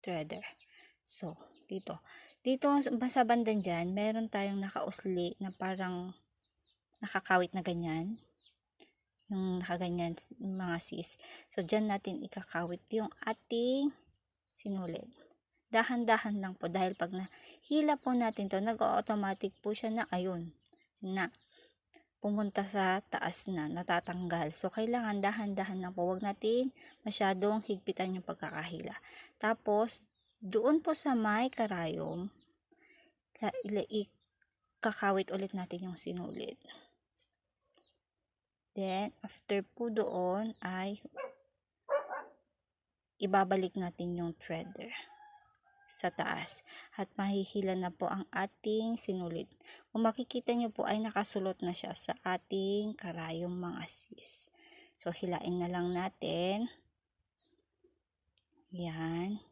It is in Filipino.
threader. So, dito. Dito sa bandang dyan, meron tayong nakausli na parang nakakawit na ganyan. Yung nakaganyan mga sis. So, dyan natin ikakawit yung ating sinulid. Dahan-dahan lang po dahil pag nahila po natin to, nag-automatic po siya na ayun, na pumunta sa taas na, natatanggal. So, kailangan dahan-dahan lang po. Huwag natin masyadong higpitan yung pagkakahila. Tapos, doon po sa may karayom, ikakawit ulit natin yung sinulid. Then, after po doon ay ibabalik natin yung threader sa taas at mahihila na po ang ating sinulid. Kung makikita nyo po ay nakasulot na siya sa ating karayom mga sis. So, hilain na lang natin. Yan.